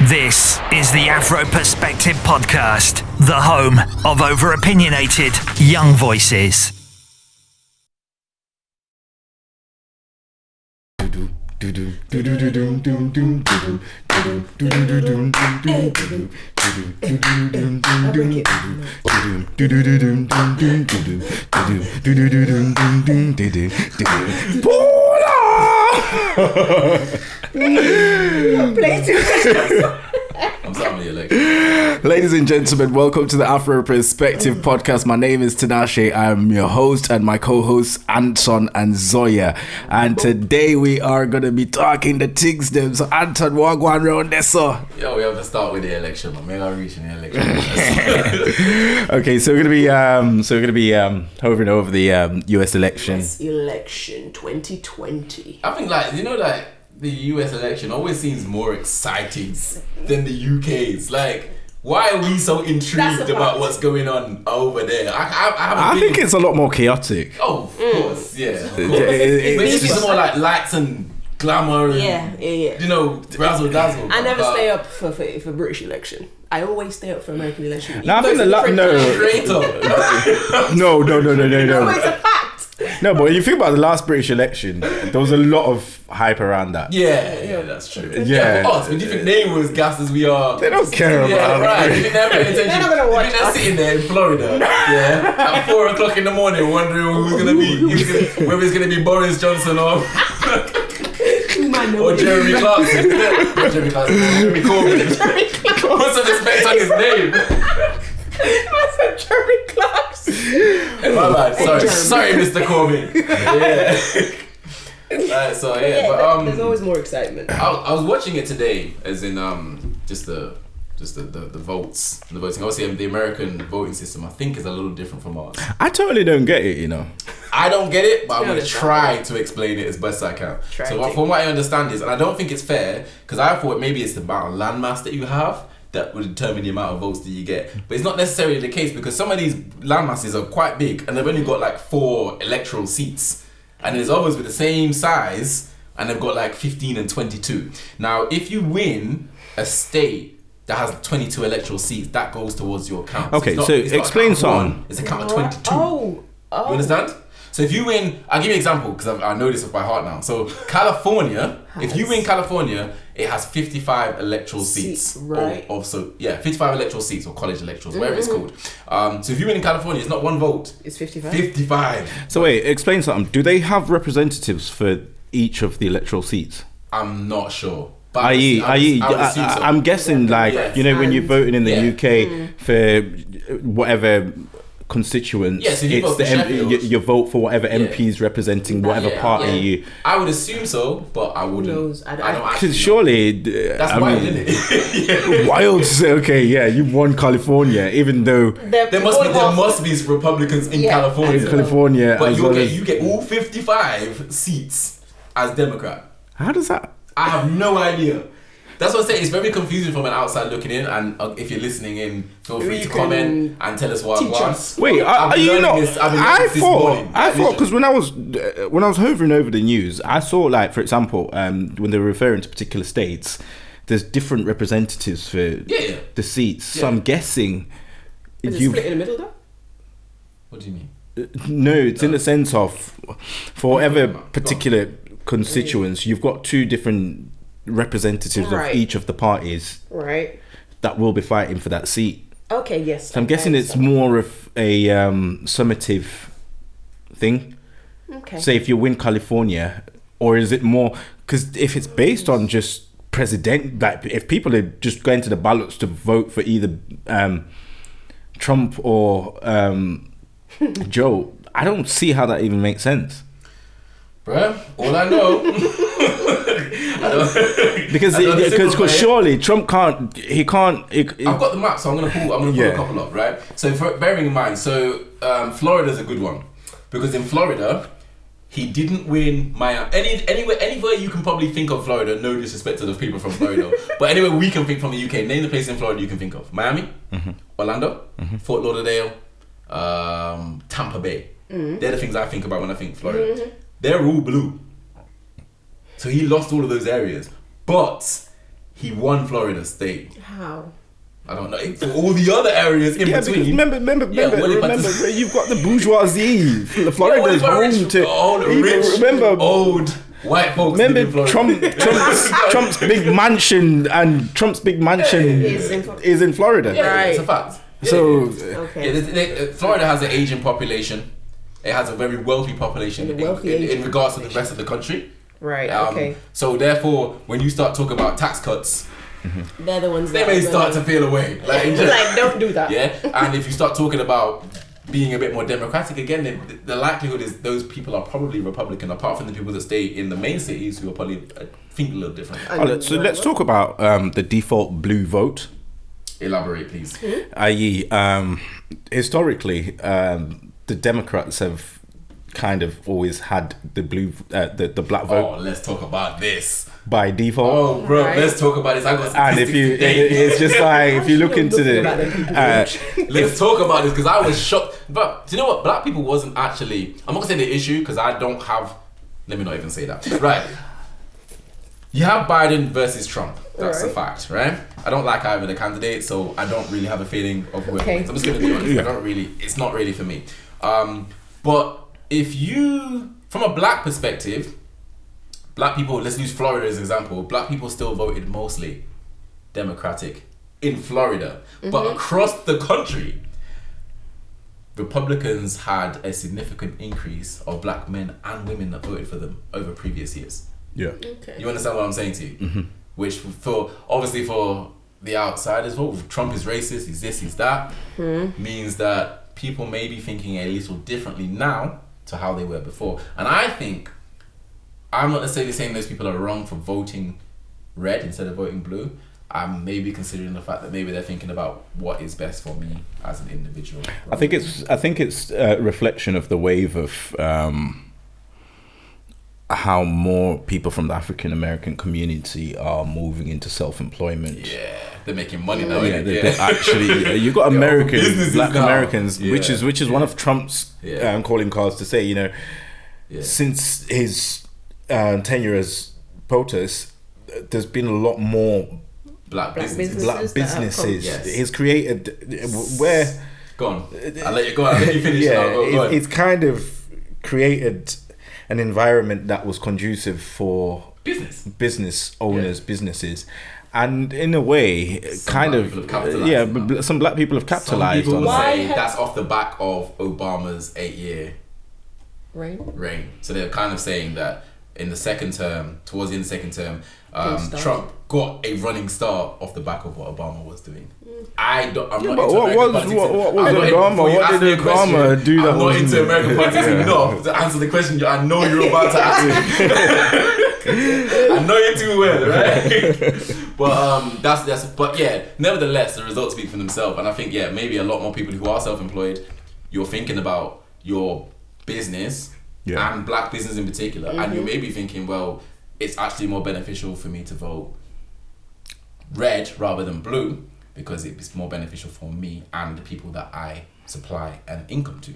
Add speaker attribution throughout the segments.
Speaker 1: This is the Afro Perspective Podcast, the home of over-opinionated young voices.
Speaker 2: I'm sorry, ladies and gentlemen, welcome to the Afro Perspective Podcast. My name is Tinashe. I'm your host and my co-hosts Anton and Zoya. And today we are going to be talking the things them. So Anton, what going around there, so?
Speaker 3: Yo, we have to start with the election, man. We're not reaching the election.
Speaker 2: Okay, so we're gonna be hovering over the US election.
Speaker 4: US election 2020.
Speaker 3: I think the US election always seems more exciting than the UK's. Like, why are we so intrigued about what's going on over there?
Speaker 2: I think it's a lot more chaotic.
Speaker 3: Oh, of course, yeah. Of course. It's more like lights and glamour and, you know, razzle dazzle.
Speaker 4: I never stay up for British election. I always stay up for American election.
Speaker 2: No, I think
Speaker 3: No.
Speaker 4: It's a fact.
Speaker 2: No, but you think about the last British election, there was a lot of hype around that.
Speaker 3: Yeah, that's true.
Speaker 2: Yeah.
Speaker 3: For us, but do you think they were as gassed as we are?
Speaker 2: They don't care about
Speaker 3: right.
Speaker 2: it.
Speaker 3: You think they're paying attention?
Speaker 4: They're not gonna watch
Speaker 3: they're
Speaker 4: us.
Speaker 3: sitting there in Florida, at 4 o'clock in the morning, wondering who's gonna be, whether it's gonna be Boris Johnson or Jeremy Clarkson. Not Jeremy Clarkson, Jeremy Corbyn. Put some respect on his name.
Speaker 4: I said Jeremy Clarkson.
Speaker 3: My bad. Sorry, Mr. Corbyn. Yeah. But
Speaker 4: there's always more excitement.
Speaker 3: I was watching it today, as in just the votes and the voting. Obviously, the American voting system I think is a little different from ours.
Speaker 2: I totally don't get it, you know.
Speaker 3: I don't get it, but I'm going to try to explain it as best I can. From what I understand is, and I don't think it's fair, because I thought maybe it's the amount of landmass that you have that would determine the amount of votes that you get. But it's not necessarily the case, because some of these landmasses are quite big and they've only got like 4 electoral seats. And there's others with the same size and they've got like 15 and 22. Now, if you win a state that has 22 electoral seats, that goes towards your count.
Speaker 2: Okay, so explain something.
Speaker 3: It's a count of 22.
Speaker 4: Oh.
Speaker 3: You understand? So if you win, I'll give you an example because I know this off by heart now. So California, if you win California, it has 55 electoral seats.
Speaker 4: Right.
Speaker 3: 55 electoral seats or college electorals, whatever it's called. So if you win in California, it's not one vote.
Speaker 4: It's 55.
Speaker 3: 55.
Speaker 2: So wait, explain something. Do they have representatives for each of the electoral seats?
Speaker 3: I'm not sure.
Speaker 2: I'm guessing you know when you're voting in the UK for whatever constituents, you vote for whatever MPs representing whatever party you.
Speaker 3: I would assume so, but I wouldn't.
Speaker 4: Who knows? I don't
Speaker 2: Because surely
Speaker 3: that's wild, isn't it?
Speaker 2: wild to say, okay, yeah, you won California, even though
Speaker 3: there must be Republicans in California. But you get all 55 seats as Democrat.
Speaker 2: How does that?
Speaker 3: I have no idea. That's what I'm saying. It's very confusing from an outside looking in. And if you're listening in, feel free to comment and tell us what.
Speaker 2: Wait, I thought because when I was hovering over the news, I saw, like, for example, when they were referring to particular states, there's different representatives for the seats. So I'm guessing
Speaker 4: Is it split in the middle though?
Speaker 3: What do you mean?
Speaker 2: No, it's in the sense of for whatever particular constituents, you've got 2 different representatives of each of the parties that will be fighting for that seat.
Speaker 4: Okay, yes.
Speaker 2: So I'm guessing it's more of a summative thing.
Speaker 4: Okay.
Speaker 2: Say if you win California, or is it more, because if it's based on just president, like if people are just going to the ballots to vote for either Trump or Joe, I don't see how that even makes sense.
Speaker 3: Bruh, all I know
Speaker 2: because surely Trump can't. I've
Speaker 3: got the map, so I'm gonna pull a couple up, right? So bearing in mind, Florida's a good one because in Florida he didn't win anywhere you can probably think of Florida. No disrespect to the people from Florida, but anywhere we can think from the UK. Name the place in Florida you can think of: Miami, Orlando, Fort Lauderdale, Tampa Bay. They're the things I think about when I think Florida. They're all blue. So he lost all of those areas. But he won Florida State.
Speaker 4: How?
Speaker 3: I don't know. For all the other areas in between.
Speaker 2: Remember, you've got the bourgeoisie. Florida's home to
Speaker 3: old white folks.
Speaker 2: Remember, Trump's big mansion is in Florida.
Speaker 3: Yeah, right. It's a fact.
Speaker 2: So,
Speaker 3: Florida has an aging population. It has a very wealthy population in regards to the rest of the country.
Speaker 4: Right.
Speaker 3: So therefore, when you start talking about tax cuts,
Speaker 4: they're the ones
Speaker 3: they may start to feel away. Like
Speaker 4: don't do that.
Speaker 3: Yeah. And if you start talking about being a bit more democratic again, the likelihood is those people are probably Republican, apart from the people that stay in the main cities who are probably think a little different.
Speaker 2: So let's talk about the default blue vote.
Speaker 3: Elaborate, please.
Speaker 2: I.e., historically, the Democrats have kind of always had the blue, the black vote.
Speaker 3: Oh, let's talk about this.
Speaker 2: By default.
Speaker 3: Oh, bro, let's talk about this. I got statistics
Speaker 2: it's just like, if you look into
Speaker 3: let's talk about this, because I was shocked. But do you know what? Black people wasn't actually, I'm not gonna say the issue, because I don't have, let me not even say that. Right. You have Biden versus Trump. That's a fact, right? I don't like either of the candidates, so I don't really have a feeling of who. I'm just gonna be honest. I don't really, it's not really for me. But if you, from a black perspective, black people, let's use Florida as an example, black people still voted mostly Democratic in Florida. But across the country, Republicans had a significant increase of black men and women that voted for them over previous years.
Speaker 2: Yeah.
Speaker 4: Okay.
Speaker 3: You understand what I'm saying to you? Which obviously for the outsiders, well, Trump is racist, he's this, he's that, means that people may be thinking a little differently now to how they were before. And I think, I'm not necessarily saying those people are wrong for voting red instead of voting blue. I'm maybe considering the fact that maybe they're thinking about what is best for me as an individual.
Speaker 2: I think it's a reflection of the wave of how more people from the African American community are moving into self-employment.
Speaker 3: Yeah, they're making money now.
Speaker 2: They're actually, you got Americans, black now. Americans, which is one of Trump's calling cards to say, since his tenure as POTUS, there's been a lot more
Speaker 3: black businesses.
Speaker 2: He's created where.
Speaker 3: Go on. I'll let you finish. Go on.
Speaker 2: It's kind of created an environment that was conducive for business owners, businesses, and in a way, some black people have capitalized on
Speaker 3: that. That's off the back of Obama's 8-year reign. So they're kind of saying that in the second term, towards the end of the second term, Trump got a running start off the back of what Obama was doing. I'm not into
Speaker 2: Obama do that?
Speaker 3: I'm not into American politics enough to answer the question I know you're about to ask me. I know you too well, right? But nevertheless, the results speak for themselves. And I think, maybe a lot more people who are self-employed, you're thinking about your business and black business in particular, and you may be thinking, well, it's actually more beneficial for me to vote red rather than blue, because it's more beneficial for me and the people that I supply an income to.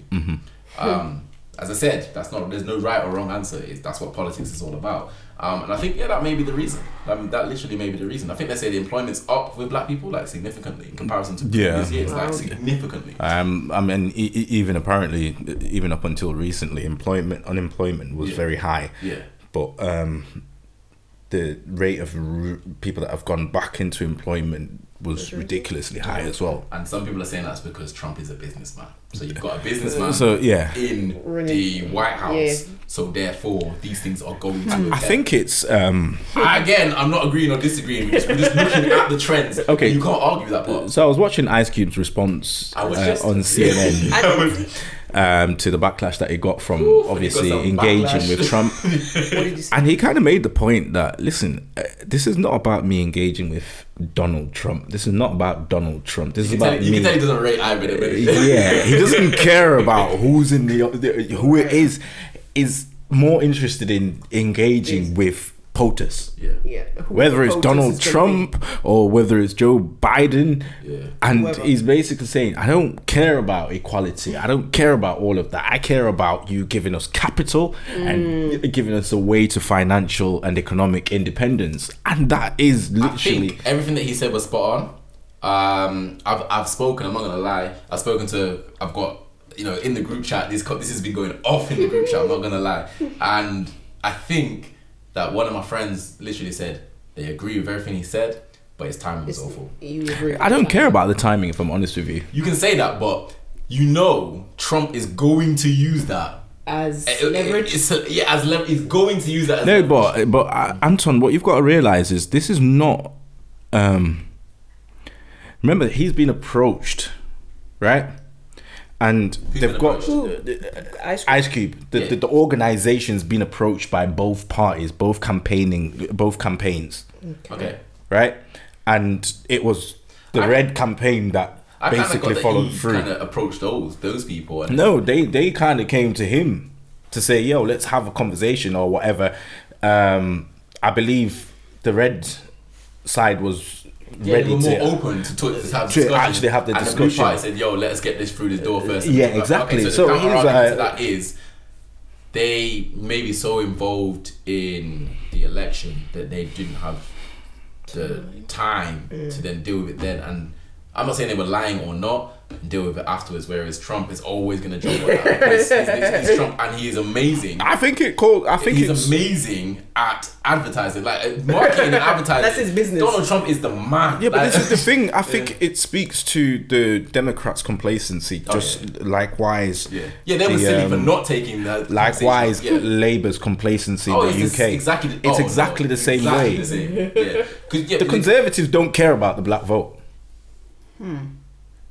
Speaker 3: As I said, there's no right or wrong answer. That's what politics is all about. And I think that may be the reason. That literally may be the reason. I think they say the employment's up with black people significantly in comparison to previous years, significantly.
Speaker 2: I mean, even apparently, even up until recently, unemployment was very high.
Speaker 3: Yeah.
Speaker 2: But the rate of people that have gone back into employment was ridiculously high as well.
Speaker 3: And some people are saying that's because Trump is a businessman. So you've got a businessman in the White House. So therefore, these things are going to.
Speaker 2: I think it's.
Speaker 3: Again, I'm not agreeing or disagreeing. We're just looking at the trends.
Speaker 2: Okay.
Speaker 3: You can't argue that part.
Speaker 2: So I was watching Ice Cube's response on CNN. To the backlash that he got from obviously engaging with Trump.
Speaker 4: What did you say?
Speaker 2: And he kind of made the point that, listen, this is not about me engaging with Donald Trump. This is not about Donald Trump. This is about me.
Speaker 3: You can tell he doesn't rate either.
Speaker 2: He doesn't care about who's in who it is more interested in engaging with POTUS.
Speaker 4: Yeah.
Speaker 2: Whether it's Donald Trump or whether it's Joe Biden, and he's basically saying, I don't care about equality. I don't care about all of that. I care about you giving us capital and giving us a way to financial and economic independence. And that is literally...
Speaker 3: I think everything that he said was spot on. I've spoken, I'm not going to lie. I've got, in the group chat, this has been going off in the group chat, I'm not going to lie. And I think that one of my friends literally said they agree with everything he said, but his timing was awful.
Speaker 4: You agree?
Speaker 2: I don't care about the timing, if I'm honest with you.
Speaker 3: You can say that, but Trump is going to use that
Speaker 4: as leverage.
Speaker 3: He's going to use that. As
Speaker 2: no,
Speaker 3: leverage.
Speaker 2: but Anton, what you've got to realize is this is not. Remember, he's been approached, right? And they've got Ice Cube. The organization's been approached by both parties, both campaigns.
Speaker 3: Okay.
Speaker 2: Right? And it was the Red campaign that basically followed through.
Speaker 3: Kind of approached those people.
Speaker 2: No, they kind of came to him to say, "Yo, let's have a conversation or whatever." I believe the Red side was.
Speaker 3: They were more open to
Speaker 2: actually have the discussion.
Speaker 3: And the Blue Party said, "Yo, let's get this through this door first."
Speaker 2: Yeah, exactly.
Speaker 3: Okay, so the counter-argument to that is they may be so involved in the election that they didn't have the time to then deal with it then. And I'm not saying they were lying or not, and deal with it afterwards. Whereas Trump is always going to jump on that because he's Trump and he is amazing.
Speaker 2: I think
Speaker 3: he's amazing at advertising, like marketing and advertising.
Speaker 4: That's his business.
Speaker 3: Donald Trump is the man.
Speaker 2: Yeah, but this is the thing. I think it speaks to the Democrats' complacency. Likewise,
Speaker 3: they were silly for not taking that.
Speaker 2: Likewise, Labour's complacency in the UK. It's exactly the same way. The Conservatives don't care about the black vote.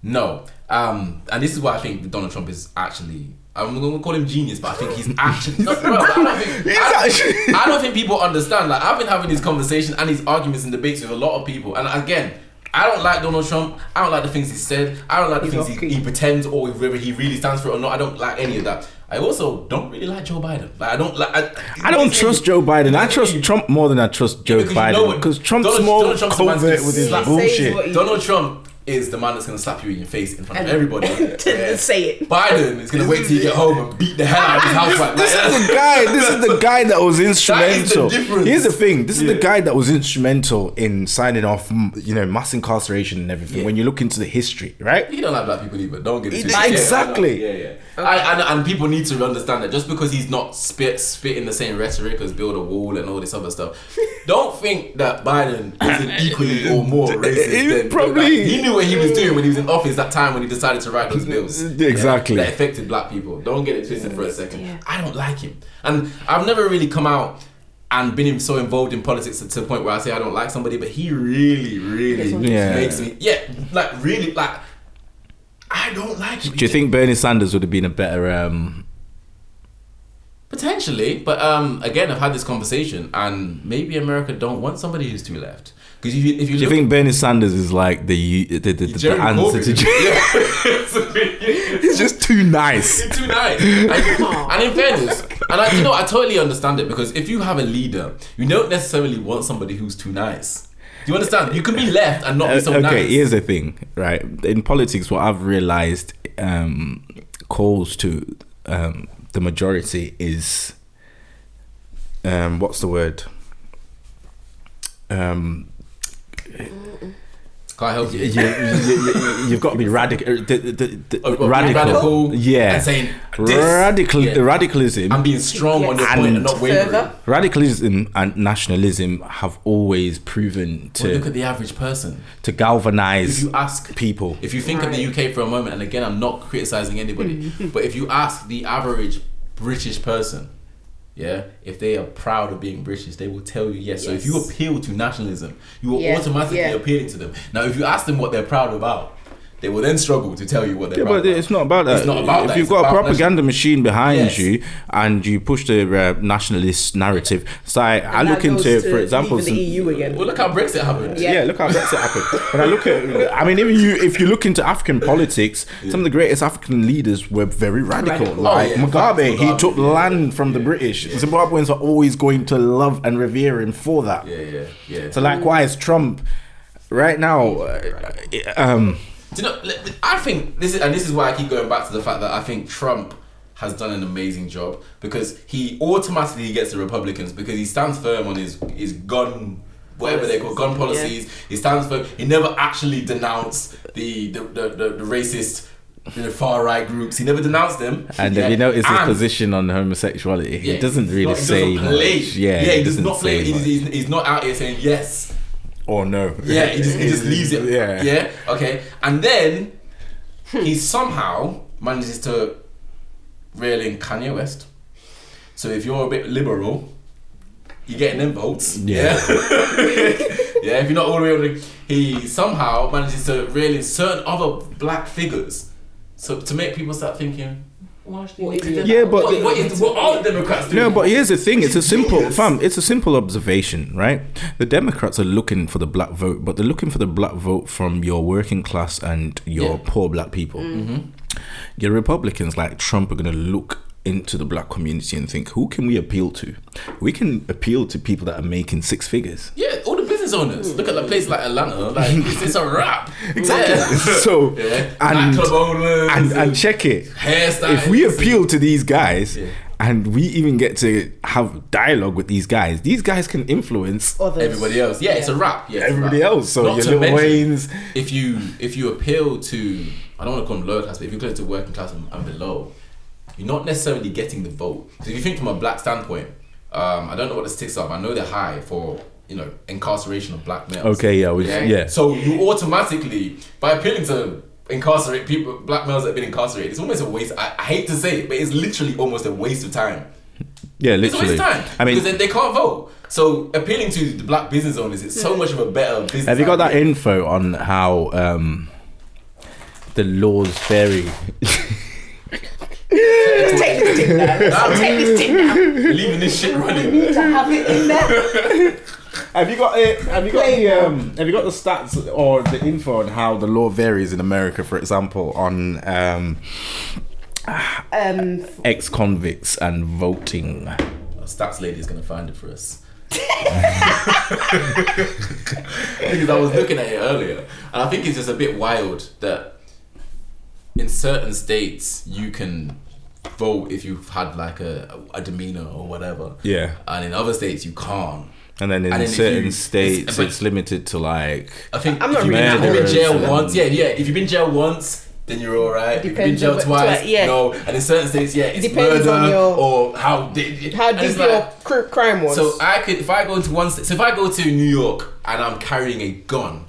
Speaker 3: No, and this is why I think Donald Trump is actually. I'm going to call him genius, but I think he's actually. I don't think people understand. Like, I've been having these conversations and these arguments and debates with a lot of people, and again, I don't like Donald Trump. I don't like the things he said. I don't like the things he pretends or whether he really stands for it or not. I don't like any of that. I also don't really like Joe Biden. Like, I don't
Speaker 2: trust Joe Biden. I trust Trump more than I trust Joe Biden because Trump's more covert with his bullshit.
Speaker 3: Donald Trump is the man that's going to slap you in your face in front of everybody.
Speaker 4: Say it.
Speaker 3: Biden is going to wait till you get home and beat the hell out of his housewife.
Speaker 2: This is the guy that was instrumental. Here's the thing. This is the guy that was instrumental in signing off, mass incarceration and everything. Yeah. When you look into the history, right?
Speaker 3: He don't like black people either. Don't get it twisted.
Speaker 2: Exactly.
Speaker 3: Yeah. And people need to understand that just because he's not spitting the same rhetoric as build a wall and all this other stuff, don't think that Biden isn't equally or more racist than he knew what he was doing when he was in office that time when he decided to write those bills.
Speaker 2: Exactly.
Speaker 3: That affected black people. Don't get it twisted for a second. Yeah. I don't like him. And I've never really come out and been so involved in politics to the point where I say I don't like somebody, but he really makes me I don't like him.
Speaker 2: Do you think Bernie Sanders would have been a better
Speaker 3: potentially, but again, I've had this conversation, and maybe America don't want somebody who's too left. Because if you
Speaker 2: do you think Bernie Sanders is like the answer to He's just too nice.
Speaker 3: He's too nice. And in fairness, and I totally understand it, because if you have a leader, you don't necessarily want somebody who's too nice. Do you understand? You can be left and not be so nice.
Speaker 2: Okay, here's the thing, right? In politics, what I've realized calls to the majority is what's the word?
Speaker 3: Can't help you.
Speaker 2: You've got to be radical. Radical. Yeah.
Speaker 3: And saying
Speaker 2: radicalism.
Speaker 3: And being strong on your point and not wavering.
Speaker 2: Radicalism and nationalism have always proven to
Speaker 3: look at the average person.
Speaker 2: To galvanize
Speaker 3: if you ask
Speaker 2: people.
Speaker 3: If you think of the UK for a moment, and again, I'm not criticizing anybody, but if you ask the average British person, if they are proud of being British, they will tell you yes. So if you appeal to nationalism, you are automatically appealing to them. Now, if you ask them what they're proud about, they will then struggle to tell you what they're
Speaker 2: but it's not about that.
Speaker 3: It's not about
Speaker 2: if
Speaker 3: that.
Speaker 2: you've got a propaganda machine behind
Speaker 3: Yes.
Speaker 2: you and you push the nationalist narrative, so I look into it, for example,
Speaker 4: leaving the EU again.
Speaker 3: Well, look how Brexit happened.
Speaker 2: yeah, look how Brexit happened. When I look at, I mean, even if you look into African politics, some of the greatest African leaders were very radical. Like Mugabe, he took land from the British. Zimbabweans are always going to love and revere him for that.
Speaker 3: Yeah.
Speaker 2: So likewise, Trump, right now,
Speaker 3: Do you know? I think this is why I keep going back to the fact that I think Trump has done an amazing job, because he automatically gets the Republicans because he stands firm on his gun, whatever they call gun policies. Yeah. He stands firm. He never actually denounced the racist, far right groups. He never denounced them.
Speaker 2: And have you noticed his position on homosexuality? He doesn't really say much. Yeah,
Speaker 3: he does not play. He's not out here saying yes
Speaker 2: or no.
Speaker 3: Yeah, he just leaves it. Yeah. Okay. And then he somehow manages to reel in Kanye West. So if you're a bit liberal, you're getting them votes. Yeah. Yeah. If you're not all the way on he somehow manages to reel in certain other black figures. So to make people start thinking, what are the Democrats doing?
Speaker 2: No, but here's the thing. It's a simple observation, right? The Democrats are looking for the black vote, but they're looking for the black vote from your working class and your poor black people. Mm-hmm. Your Republicans like Trump are going to look into the black community and think, who can we appeal to? We can appeal to people that are making six figures.
Speaker 3: Yeah, all the business owners. Look at a place like Atlanta. Like it's a wrap.
Speaker 2: Exactly.
Speaker 3: Yeah.
Speaker 2: So
Speaker 3: nightclub owners
Speaker 2: and check it.
Speaker 3: Hairstyles.
Speaker 2: If we appeal to these guys, and we even get to have dialogue with these guys can influence
Speaker 3: everybody else. Yeah, it's a wrap. Yeah,
Speaker 2: everybody else. So
Speaker 3: not
Speaker 2: your Lil Waynes.
Speaker 3: If you appeal to, I don't want to call them lower class, but if you appeal to working class and below, you're not necessarily getting the vote. So if you think from a black standpoint, I don't know what the sticks are, but I know they're high for incarceration of black males.
Speaker 2: Okay, yeah.
Speaker 3: So you automatically, by appealing to incarcerate people, black males that have been incarcerated, it's almost a waste. I hate to say it, but it's literally almost a waste of time.
Speaker 2: Yeah, literally.
Speaker 3: It's a waste of time. I mean, because they can't vote. So appealing to the black business owners, it's so much of a better business.
Speaker 2: Have you got that info on how the laws vary?
Speaker 4: Take this thing now. Take this thing now.
Speaker 3: We're leaving this shit running.
Speaker 4: You need to have it in there.
Speaker 2: Have you got the stats or the info on how the law varies in America, for example, on ex-convicts and voting?
Speaker 3: Our stats lady is gonna find it for us. Because I was looking at it earlier, and I think it's just a bit wild that in certain states you can vote if you've had like a demeanor or whatever. Yeah. And in other states you can't.
Speaker 2: And then in certain states it's limited to like,
Speaker 3: I think if you've been in jail once, if you've been jail once, then you're alright. If you've been jail twice, no. And in certain states, it's depends murder or how deep
Speaker 4: your crime was.
Speaker 3: So if I go to New York and I'm carrying a gun,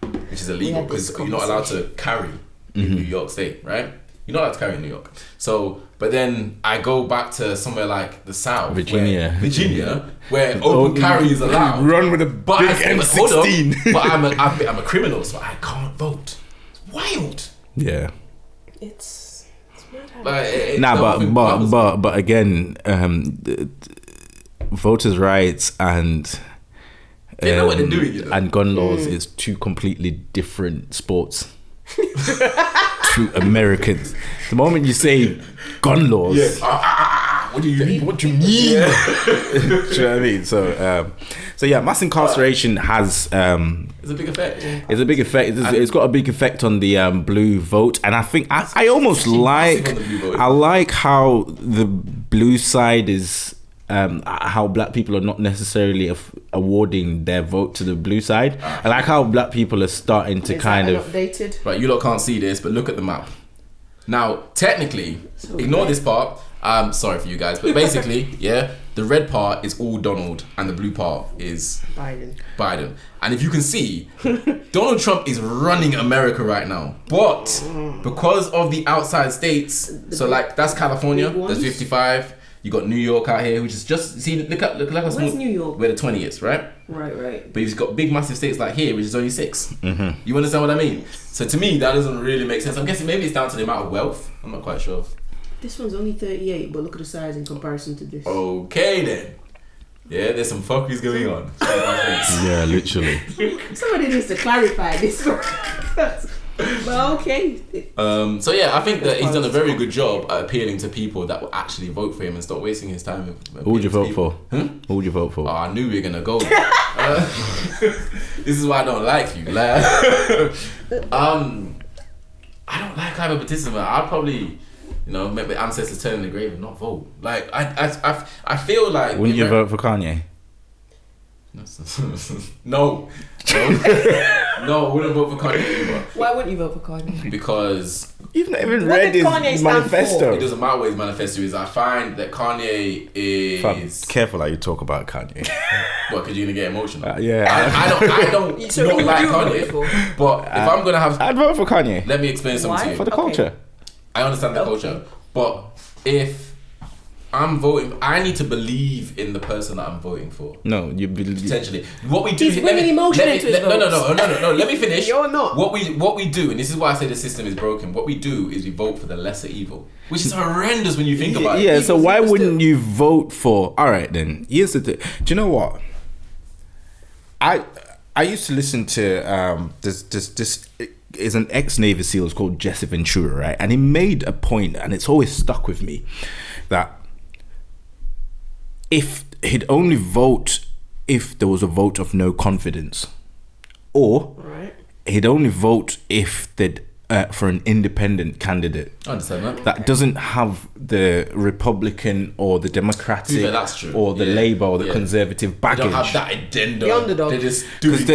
Speaker 3: which is illegal because you're not allowed to carry in New York State, right? You're not allowed to carry in New York. So, but then I go back to somewhere like the South,
Speaker 2: Virginia,
Speaker 3: where open carry is allowed.
Speaker 2: Run with a big M16.
Speaker 3: But I'm a criminal, so I can't vote. It's wild.
Speaker 2: Yeah.
Speaker 4: It's
Speaker 2: but again, voters' rights and
Speaker 3: they know what they're doing,
Speaker 2: and gun laws is two completely different sports. To Americans, the moment you say gun laws,
Speaker 3: what do you mean?
Speaker 2: What do you mean? Do you know what I mean? So yeah, mass incarceration has
Speaker 3: it's a big effect.
Speaker 2: It's a big effect. It's got a big effect on the blue vote, and I think I almost like how the blue side is. How black people are not necessarily awarding their vote to the blue side. I like how black people are starting to
Speaker 4: updated?
Speaker 3: Right, you lot can't see this, but look at the map. Now, technically, ignore this part. I'm sorry for you guys, but basically, the red part is all Donald and the blue part is Biden. And if you can see, Donald Trump is running America right now. But because of the outside states, so like that's California, that's 55. You got New York out here, which is just look at how small
Speaker 4: New York?
Speaker 3: where the 20 is, right?
Speaker 4: Right.
Speaker 3: But you've got big, massive states like here, which is only 6.
Speaker 2: Mm-hmm.
Speaker 3: You understand what I mean? So to me, that doesn't really make sense. I'm guessing maybe it's down to the amount of wealth. I'm not quite sure.
Speaker 4: This one's only 38, but look at the size in comparison to this.
Speaker 3: Okay then. Yeah, there's some fuckeries going on.
Speaker 2: Yeah, literally.
Speaker 4: Somebody needs to clarify this. Well, okay.
Speaker 3: So yeah, I think that he's done a very good job at appealing to people that will actually vote for him and stop wasting his time.
Speaker 2: Who would you vote for?
Speaker 3: Who
Speaker 2: would you vote for?
Speaker 3: Oh, I knew we were gonna go. This is why I don't like you. Like, I don't like Clive Baptista. I'd probably, make my ancestors turn in the grave and not vote. Like, I feel like.
Speaker 2: Wouldn't you vote for Kanye?
Speaker 3: No, I wouldn't vote for Kanye either.
Speaker 4: Why wouldn't you vote for Kanye?
Speaker 3: Because
Speaker 2: you've not even read his manifesto.
Speaker 3: It doesn't matter what his manifesto is. I find that Kanye is.
Speaker 2: Fam, careful how you talk about Kanye.
Speaker 3: What? Because you're gonna get emotional.
Speaker 2: Yeah.
Speaker 3: I don't
Speaker 4: so
Speaker 3: not like Kanye. But if I'm gonna have,
Speaker 2: I'd vote for Kanye.
Speaker 3: Let me explain something to you.
Speaker 2: For the culture.
Speaker 3: I understand the culture, but if I'm voting, I need to believe in the person that I'm voting for.
Speaker 2: No, you believe
Speaker 3: potentially. What we do.
Speaker 4: He's bringing emotion into his votes.
Speaker 3: No. Let me finish.
Speaker 4: You're not.
Speaker 3: What we do, and this is why I say the system is broken. What we do is we vote for the lesser evil, which is horrendous when you think about it.
Speaker 2: Yeah. So why wouldn't you vote for? All right, then. Here's the thing. Do you know what? I used to listen to this is an ex-Navy SEAL. It's called Jesse Ventura, right? And he made a point, and it's always stuck with me, that if he'd only vote if there was a vote of no confidence, or he'd only vote if they'd for an independent candidate.
Speaker 3: I understand that.
Speaker 2: That doesn't have the Republican or the Democratic
Speaker 3: that's true.
Speaker 2: or the Labour or the Conservative baggage.
Speaker 3: They don't have that addendum.
Speaker 4: The underdog.
Speaker 3: They just do it.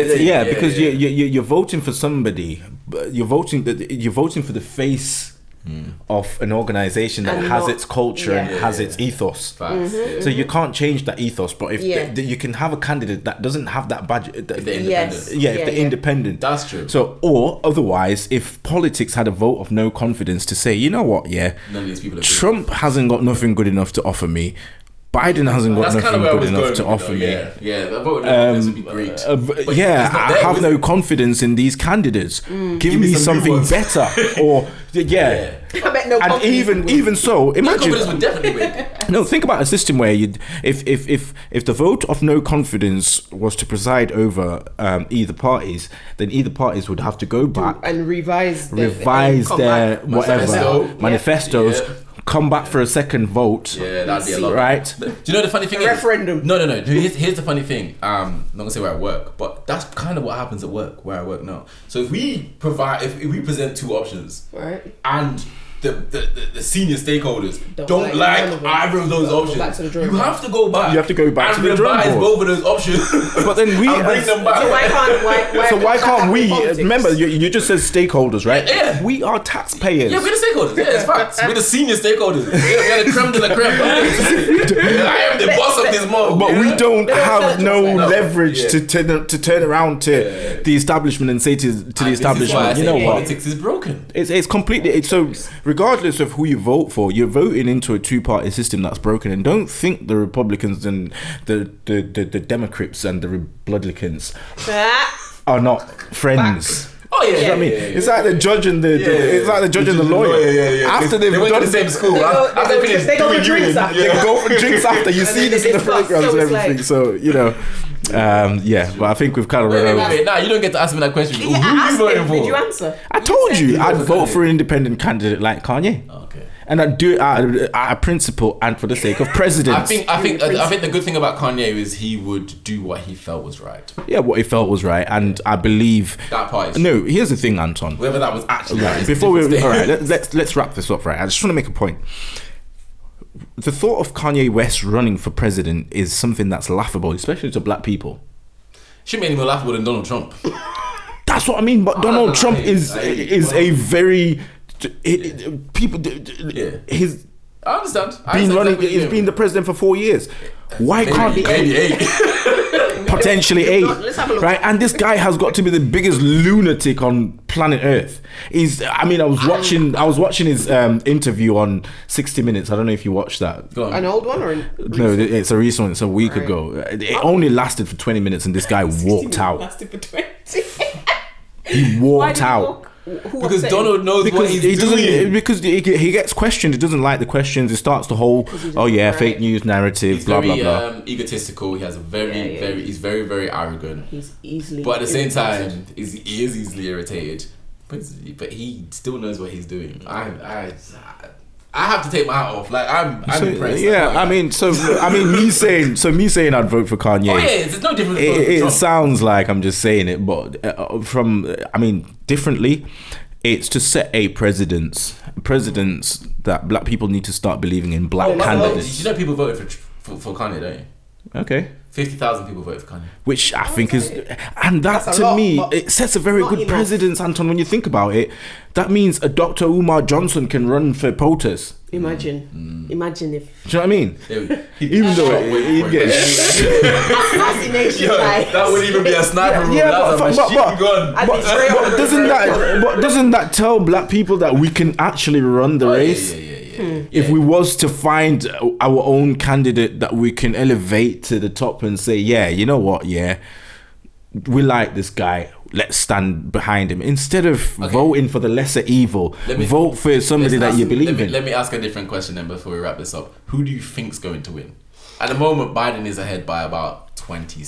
Speaker 2: Because you're voting for somebody. You're voting for the face of an organisation that has its culture and has its ethos. So you can't change that ethos. But if you can have a candidate that doesn't have that badge, if they're independent.
Speaker 3: That's true.
Speaker 2: So, or otherwise, if politics had a vote of no confidence to say, you know what,
Speaker 3: none of these people are
Speaker 2: Trump hasn't got nothing good enough to offer me. Biden hasn't got nothing good enough to offer me.
Speaker 3: Yeah, that vote would be great.
Speaker 2: I have no confidence in these candidates. Give me something better. Or
Speaker 4: I bet no
Speaker 2: and even so, imagine.
Speaker 3: No confidence would definitely win.
Speaker 2: No, think about a system where if the vote of no confidence was to preside over either parties, then either parties would have to go back
Speaker 4: and revise
Speaker 2: their manifestos.
Speaker 3: Yeah.
Speaker 2: Come back for a second vote.
Speaker 3: Yeah, that'd be a lot.
Speaker 2: Right?
Speaker 3: Do you know the funny thing is?
Speaker 4: Referendum.
Speaker 3: No. Here's the funny thing. I'm not gonna say where I work, but that's kind of what happens at work, where I work now. So if we present two options, and the senior stakeholders don't like either of those options, you have to go back.
Speaker 2: You have to go back
Speaker 3: and
Speaker 2: to the drawing
Speaker 3: revise
Speaker 2: board.
Speaker 3: both of those options.
Speaker 2: But then we
Speaker 3: bring them back.
Speaker 4: So why can't
Speaker 2: we? Remember, you just said stakeholders, right?
Speaker 3: Yeah.
Speaker 2: We are taxpayers.
Speaker 3: Yeah, we're the stakeholders. Yeah, it's facts. We're the senior stakeholders. We're the creme de la creme. I am the boss of this mall.
Speaker 2: But we don't have no leverage to turn around to the establishment and say to the establishment, you know what?
Speaker 3: Politics is broken.
Speaker 2: It's completely. So regardless of who you vote for, you're voting into a two-party system that's broken. And don't think the Republicans and the Democrats and the Republicans are not friends.
Speaker 3: Oh yeah,
Speaker 2: You know what I mean? It's like the judge and the lawyer. After they've
Speaker 3: went
Speaker 2: done
Speaker 3: to the same school,
Speaker 4: they go for drinks after.
Speaker 2: They go for drinks after. You see this in the programs and everything. So but I think we've kind of run over.
Speaker 3: Wait, you don't get to ask me that question. Who are you voting for?
Speaker 4: Did you answer?
Speaker 2: I told you I'd vote for an independent candidate like Kanye.
Speaker 3: Okay.
Speaker 2: And I'd do it out of principle and for the sake of presidents.
Speaker 3: I think the good thing about Kanye is he would do what he felt was right.
Speaker 2: Yeah, what he felt was right, and I believe
Speaker 3: that part is
Speaker 2: no. Here's the thing, Anton.
Speaker 3: Whether that was actually right.
Speaker 2: Before let's wrap this up. Right, I just want to make a point. The thought of Kanye West running for president is something that's laughable, especially to black people.
Speaker 3: Shouldn't be any more laughable than Donald Trump.
Speaker 2: That's what I mean. But Donald Trump is a very people. His
Speaker 3: I understand.
Speaker 2: He's been the president for 4 years. Why can't
Speaker 3: maybe 8?
Speaker 2: potentially eight.
Speaker 4: Let's have a look.
Speaker 2: Right, and this guy has got to be the biggest lunatic on planet Earth. I was watching his interview on 60 Minutes. I don't know if you watched that.
Speaker 4: An old one or
Speaker 2: No, it's a recent one. It's a week ago. It only lasted for 20 minutes, and this guy walked out.
Speaker 4: Lasted for 20.
Speaker 2: He walked out.
Speaker 3: Because Donald knows what he's doing.
Speaker 2: Because he gets questioned. He doesn't like the questions. He starts the whole, fake news narrative,
Speaker 3: He's
Speaker 2: blah,
Speaker 3: very
Speaker 2: blah, blah.
Speaker 3: egotistical. He has a he's very, very arrogant.
Speaker 4: He's easily.
Speaker 3: But at the same time, he is easily irritated. But he still knows what he's doing. I have to take my hat off. Like I'm impressed.
Speaker 2: Yeah, me saying I'd vote for Kanye.
Speaker 3: Oh yeah, it's no different.
Speaker 2: It sounds like I'm just saying it, but differently, it's to set a precedence that black people need to start believing in black candidates.
Speaker 3: You know, people voted for Kanye, don't you?
Speaker 2: Okay.
Speaker 3: 50,000 people voted for Kanye.
Speaker 2: Which I think is, and that to
Speaker 4: lot,
Speaker 2: me, it sets a very good
Speaker 4: enough.
Speaker 2: precedence, Anton, when you think about it. That means a Dr. Umar Johnson can run for POTUS.
Speaker 4: Imagine if.
Speaker 2: Do you know what I mean? Even though he'd get
Speaker 4: assassination.
Speaker 3: That wouldn't even be a sniper rule. That's a machine gun.
Speaker 2: But doesn't that tell black people that we can actually run the race? If we was to find our own candidate that we can elevate to the top and say, yeah, you know what, yeah, we like this guy, let's stand behind him. Instead of voting for the lesser evil, vote for somebody that you believe in.
Speaker 3: Let me ask a different question then before we wrap this up. Who do you think's going to win? At the moment, Biden is ahead by about 20,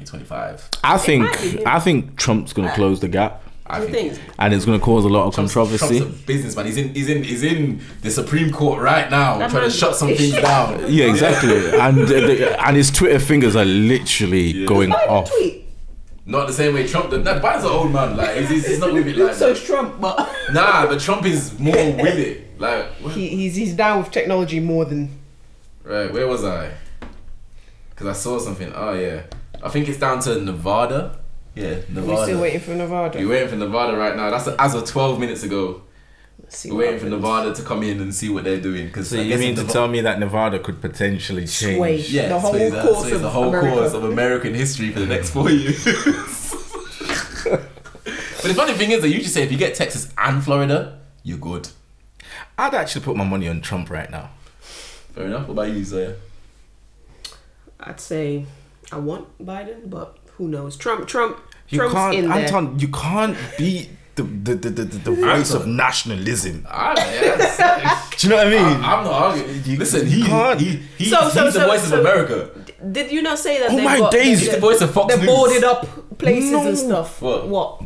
Speaker 3: 25.
Speaker 2: I think Trump's going to close the gap.
Speaker 3: I think,
Speaker 2: and it's going to cause a lot of controversy.
Speaker 3: Trump's a businessman. He's in the Supreme Court right now, trying to shut some things down.
Speaker 2: Yeah, exactly. And his Twitter fingers are literally going off.
Speaker 3: Not the same way Trump did. Biden's an old man. Like he's not with it like
Speaker 4: so
Speaker 3: that.
Speaker 4: is Trump, but
Speaker 3: but Trump is more with it. Like
Speaker 4: he's down with technology more than.
Speaker 3: Right, where was I? Because I saw something. Oh yeah, I think it's down to Nevada. Yeah, Nevada.
Speaker 4: We're still waiting for Nevada.
Speaker 3: We're waiting for Nevada right now. That's as of 12 minutes ago. We're waiting for Nevada to come in and see what they're doing.
Speaker 2: So you mean to tell me that Nevada could potentially change?
Speaker 3: Yeah,
Speaker 4: the whole
Speaker 3: course of American history for the next 4 years. But the funny thing is that you just say if you get Texas and Florida, you're good.
Speaker 2: I'd actually put my money on Trump right now.
Speaker 3: Fair enough. What about you, Zoya?
Speaker 4: I'd say I want Biden, but who knows? Trump's
Speaker 2: you can't,
Speaker 4: in there.
Speaker 2: Anton, you can't beat the voice of nationalism.
Speaker 3: Do
Speaker 2: you know what I mean?
Speaker 3: I'm not arguing. Listen, he's
Speaker 4: So,
Speaker 3: the voice of America.
Speaker 4: Did you not say that?
Speaker 2: Oh my days!
Speaker 3: He's the voice of Fox News.
Speaker 4: They boarded up places and stuff.
Speaker 3: What?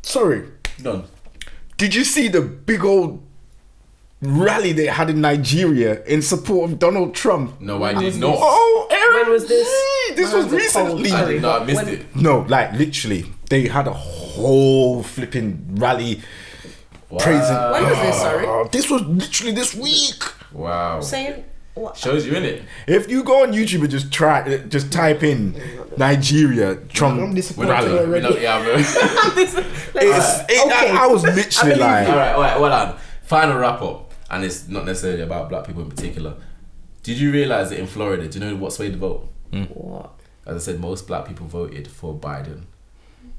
Speaker 2: Sorry.
Speaker 3: Done.
Speaker 2: Did you see the big old rally they had in Nigeria in support of Donald Trump?
Speaker 3: No, I did not.
Speaker 2: Oh, Aaron,
Speaker 4: when was this?
Speaker 2: This was recently.
Speaker 3: I did not. I missed it.
Speaker 2: No, like literally, they had a whole flipping rally praising.
Speaker 4: When was this? Sorry,
Speaker 2: this was literally this week.
Speaker 3: Wow.
Speaker 4: Saying what?
Speaker 3: Shows you in it.
Speaker 2: If you go on YouTube and just type in Nigeria Trump rally. I was literally like,
Speaker 3: all right, well done. Final wrap up, and it's not necessarily about black people in particular. Did you realise that in Florida, do you know what swayed the vote?
Speaker 4: What?
Speaker 3: As I said, most black people voted for Biden.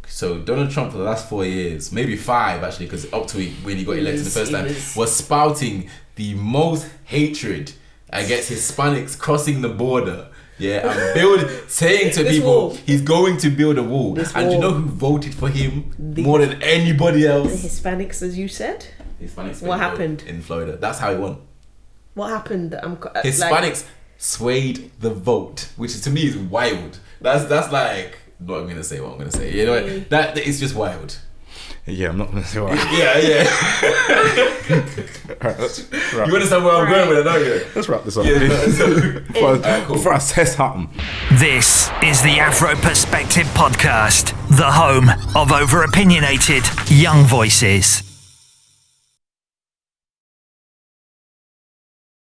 Speaker 3: So Donald Trump for the last 4 years, maybe 5 actually, because up to when he got elected the first time, was spouting the most hatred against Hispanics crossing the border. Yeah, and saying to people he's going to build a wall. And you know who voted for him more than anybody else?
Speaker 4: The Hispanics, as you said.
Speaker 3: Hispanics.
Speaker 4: What happened
Speaker 3: in Florida? That's how he won.
Speaker 4: What happened?
Speaker 3: Hispanics swayed the vote, which to me is wild. That's like not gonna say what I'm gonna say. You know that it's just wild.
Speaker 2: Yeah, I'm not gonna say what.
Speaker 3: Yeah. You understand where I'm going with it, don't you?
Speaker 2: Let's wrap this up.
Speaker 3: Yeah,
Speaker 2: before I say something.
Speaker 1: This is the Afro Perspective Podcast, the home of over-opinionated young voices.